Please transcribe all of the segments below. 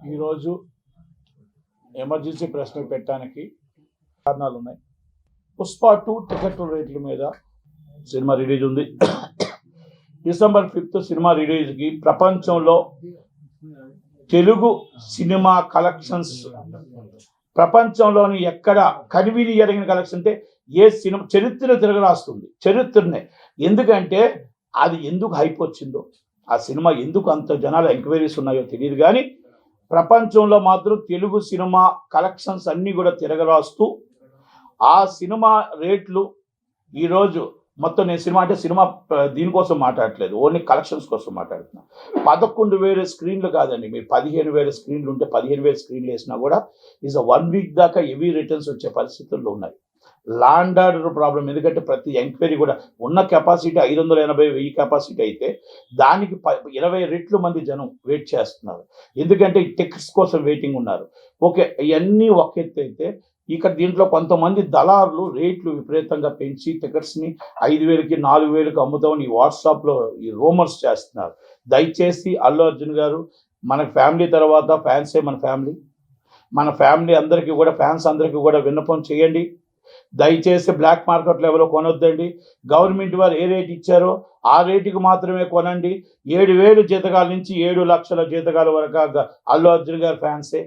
ఈరోజు ఎమర్జెన్సీ ప్రశ్న పెట్టడానికి కారణాలు ఉన్నాయి. పుష్ప 2 టికెట్ రేట్ల మీద సినిమా రిలీజ్ ఉంది. డిసెంబర్ 5th సినిమా రిలీజ్కి ప్రపంచంలో తెలుగు సినిమా కలెక్షన్స్ ప్రపంచంలోని ఎక్కడ కనివిని ఎరగిన కలెక్షన్ అంటే ఏ సినిమా చరిత్ర తిరగరాస్తుంది. చరిత్రనే. ఎందుకంటే అది ఎందుకు హైప్ వచ్చిందో, ఆ సినిమా ఎందుకు అంత జనాల ఎంక్వైరీస్ ఉన్నాయో తెలియదు, కానీ ప్రపంచంలో మాత్రం తెలుగు సినిమా కలెక్షన్స్ అన్నీ కూడా తిరగరాస్తూ ఆ సినిమా రేట్లు ఈరోజు మొత్తం నేను సినిమా అంటే సినిమా దీనికోసం మాట్లాడట్లేదు, ఓన్లీ కలెక్షన్స్ కోసం మాట్లాడుతున్నా. 11,000 స్క్రీన్లు కాదండి, మీరు 15,000 స్క్రీన్లు ఉంటే 15,000 స్క్రీన్లు వేసినా కూడా ఈజ్ 1 వీక్ దాకా హెవీ రిటర్న్స్ వచ్చే పరిస్థితుల్లో ఉన్నాయి. Land order problem. ఎందుకంటే ప్రతి ఎంక్వైరీ కూడా ఉన్న కెపాసిటీ 580,000 కెపాసిటీ అయితే దానికి 20 రెట్లు మంది జనం వెయిట్ చేస్తున్నారు. ఎందుకంటే టికెట్స్ కోసం వెయిటింగ్ ఉన్నారు. ఓకే, ఇవన్నీ ఒక ఎత్తు అయితే ఇక్కడ దీంట్లో కొంతమంది దళారులు రేట్లు విపరీతంగా పెంచి టికెట్స్ని 5,000కి 4,000కి అమ్ముతామని ఈ వాట్సాప్లో ఈ రూమర్స్ చేస్తున్నారు. దయచేసి అల్లు అర్జున్ గారు, మన ఫ్యామిలీ తర్వాత ఫ్యాన్సే మన ఫ్యామిలీ అందరికీ కూడా, ఫ్యాన్స్ అందరికీ కూడా విన్నపం చేయండి. దయచేసి బ్లాక్ మార్కెట్ లెవెల్లో కొనొద్దండి. గవర్నమెంట్ వారు ఏ రేట్ ఇచ్చారో ఆ రేటుకి మాత్రమే కొనండి. 7,000 జీతగాల నుంచి 7 లక్షల జీతగాల వరకు అల్లు అర్జున్ గారి ఫ్యాన్సే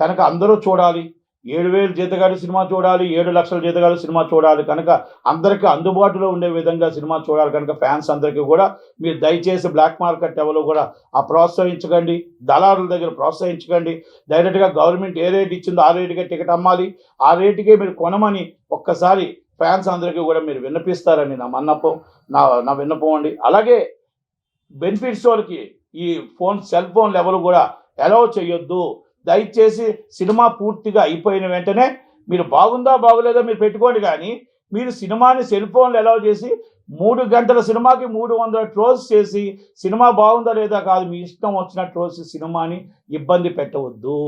కనుక అందరూ చూడాలి. 7,000 జీతగాడి సినిమా చూడాలి, 7 లక్షల జీతగాడి సినిమా చూడాలి కనుక అందరికీ అందుబాటులో ఉండే విధంగా సినిమా చూడాలి కనుక ఫ్యాన్స్ అందరికీ కూడా మీరు దయచేసి బ్లాక్ మార్కెట్ ఎవరు కూడా ప్రోత్సహించకండి, దళారుల దగ్గర ప్రోత్సహించకండి. డైరెక్ట్గా గవర్నమెంట్ ఏ రేట్ ఇచ్చిందో ఆ రేటుకే టికెట్ అమ్మాలి, ఆ రేటుకే మీరు కొనమని ఒక్కసారి ఫ్యాన్స్ అందరికీ కూడా మీరు విన్నపిస్తారని నా విన్నపం అండి. అలాగే బెనిఫిట్స్ వాళ్ళకి ఈ సెల్ ఫోన్ లెవెల్ కూడా అలౌ చేయొద్దు. దయచేసి సినిమా పూర్తిగా అయిపోయిన వెంటనే మీరు బాగుందా బాగోలేదా మీరు పెట్టుకోండి, కానీ మీరు సినిమాని సెల్ ఫోన్లు అలౌ చేసి 3 గంటల సినిమాకి 300 ట్రోల్స్ చేసి సినిమా బాగుందా లేదా కాదు, మీ ఇష్టం వచ్చిన ట్రోల్స్ సినిమాని ఇబ్బంది పెట్టవద్దు.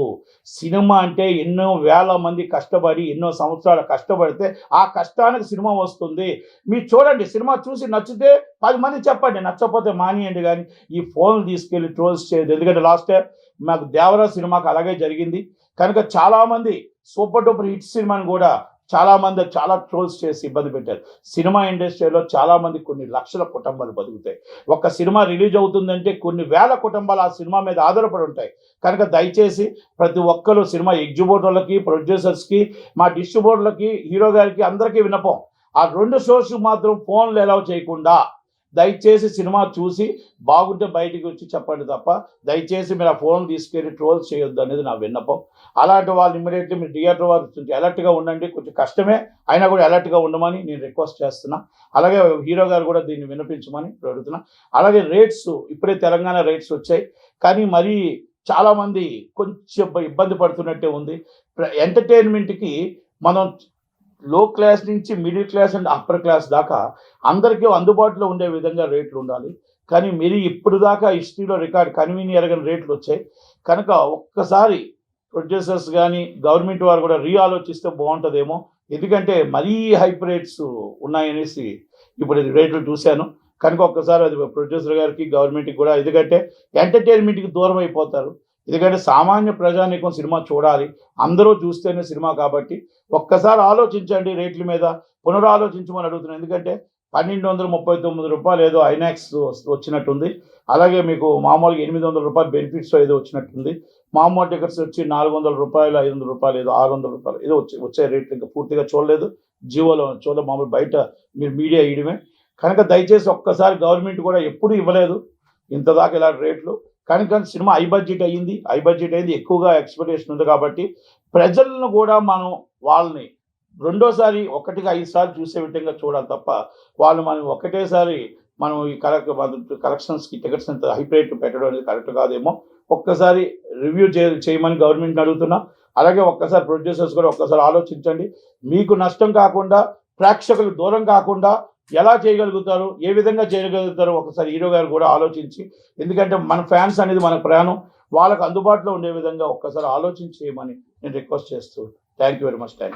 సినిమా అంటే ఎన్నో వేల మంది కష్టపడి ఎన్నో సంవత్సరాలు కష్టపడితే ఆ కష్టానికి సినిమా వస్తుంది. మీరు చూడండి, సినిమా చూసి నచ్చితే 10 మంది చెప్పండి, నచ్చకపోతే మానేయండి, కానీ ఈ ఫోన్లు తీసుకెళ్ళి ట్రోల్స్ చేయదు. ఎందుకంటే లాస్ట్ టైం మాకు దేవరా సినిమాకి అలాగే జరిగింది కనుక చాలామంది సూపర్ డూపర్ హిట్ సినిమాని కూడా చాలామంది చాలా ట్రోల్స్ చేసి ఇబ్బంది పెట్టారు. సినిమా ఇండస్ట్రీలో చాలామంది కొన్ని లక్షల కుటుంబాలు బతుకుతాయి. ఒక సినిమా రిలీజ్ అవుతుందంటే కొన్ని వేల కుటుంబాలు ఆ సినిమా మీద ఆధారపడి ఉంటాయి. కనుక దయచేసి ప్రతి ఒక్కరు సినిమా ఎగ్జిబ్యూటర్లకి, ప్రొడ్యూసర్స్కి, మా డిస్ట్రిబ్యూటర్లకి, హీరో గారికి అందరికీ విన్నపం, ఆ 2 షోస్ మాత్రం ఫోన్లు అలౌ చేయకుండా దయచేసి సినిమా చూసి బాగుంటే బయటికి వచ్చి చెప్పండి తప్ప దయచేసి మీరు ఆ ఫోన్ తీసుకెళ్ళి ట్రోల్స్ చేయొద్దు అనేది నా విన్నపం. అలాంటి వాళ్ళు ఇమ్మీడియట్లీ మీరు థియేటర్ వారు కొంచెం అలర్ట్గా ఉండండి. కొంచెం కష్టమే అయినా కూడా అలర్ట్గా ఉండమని నేను రిక్వెస్ట్ చేస్తున్నా. అలాగే హీరో గారు కూడా దీన్ని వినిపించమని అడుగుతున్నా. అలాగే రేట్స్ ఇప్పుడే తెలంగాణ రేట్స్ వచ్చాయి, కానీ మరీ చాలామంది కొంచెం ఇబ్బంది పడుతున్నట్టే ఉంది. ఎంటర్టైన్మెంట్కి మనం లో క్లాస్ నుంచి middle class and upper class దాకా అందరికీ అందుబాటులో ఉండే విధంగా రేట్లు ఉండాలి. కానీ మీరు ఇప్పుడు దాకా హిస్టరీలో రికార్డ్ కన్వీని ఎరగని రేట్లు వచ్చాయి కనుక ఒక్కసారి ప్రొడ్యూసర్స్ కానీ గవర్నమెంట్ వారు కూడా ఆలోచిస్తే బాగుంటుందేమో. ఎందుకంటే మరీ హైప్ రేట్స్ ఉన్నాయనేసి ఇప్పుడు రేట్లు చూశాను కనుక ఒక్కసారి అది ప్రొడ్యూసర్ గారికి గవర్నమెంట్కి కూడా, ఎందుకంటే ఎంటర్టైన్మెంట్కి దూరం అయిపోతారు. ఎందుకంటే సామాన్య ప్రజానీకం సినిమా చూడాలి, అందరూ చూస్తేనే సినిమా కాబట్టి ఒక్కసారి ఆలోచించండి రేట్ల మీద, పునరాలోచించమని అడుగుతున్నాను. ఎందుకంటే 1,239 రూపాయలు ఏదో ఐనాక్స్ వచ్చినట్టుంది. అలాగే మీకు మామూలుగా 800 రూపాయలు బెనిఫిట్స్ ఏదో వచ్చినట్టుంది. మామూలు టికెట్స్ వచ్చి 400 రూపాయలు, 500 రూపాయలు ఏదో 600 రూపాయలు ఏదో వచ్చే రేట్లు ఇంకా పూర్తిగా చూడలేదు. జియోలో మామూలు బయట మీరు మీడియా ఇయడమే కనుక దయచేసి ఒక్కసారి గవర్నమెంట్ కూడా ఎప్పుడూ ఇవ్వలేదు ఇంతదాకా ఇలాంటి రేట్లు. కానీ సినిమా హై బడ్జెట్ అయ్యింది, ఎక్కువగా ఎక్స్పెక్టేషన్ ఉంది కాబట్టి ప్రజలను కూడా మనం వాళ్ళని రెండోసారి 1కి 5 సార్లు చూసే విధంగా చూడాలి తప్ప మనం ఒకటేసారి మనం ఈ కలెక్షన్స్కి టికెట్స్ అంత హై రేట్ పెట్టడం అనేది కరెక్ట్ కాదేమో. ఒక్కసారి రివ్యూ చేయమని గవర్నమెంట్ని అడుగుతున్నా. అలాగే ఒక్కసారి ప్రొడ్యూసర్స్ కూడా ఒక్కసారి ఆలోచించండి. మీకు నష్టం కాకుండా, ప్రేక్షకులు దూరం కాకుండా ఎలా చేయగలుగుతారు, ఏ విధంగా చేయగలుగుతారు ఒకసారి హీరో గారు కూడా ఆలోచించి, ఎందుకంటే మన ఫ్యాన్స్ అనేది మన ప్రాణం, వాళ్ళకు అందుబాటులో ఉండే విధంగా ఒక్కసారి ఆలోచించి చేయమని నేను రిక్వెస్ట్ చేస్తూ థ్యాంక్ యూ వెరీ మచ్.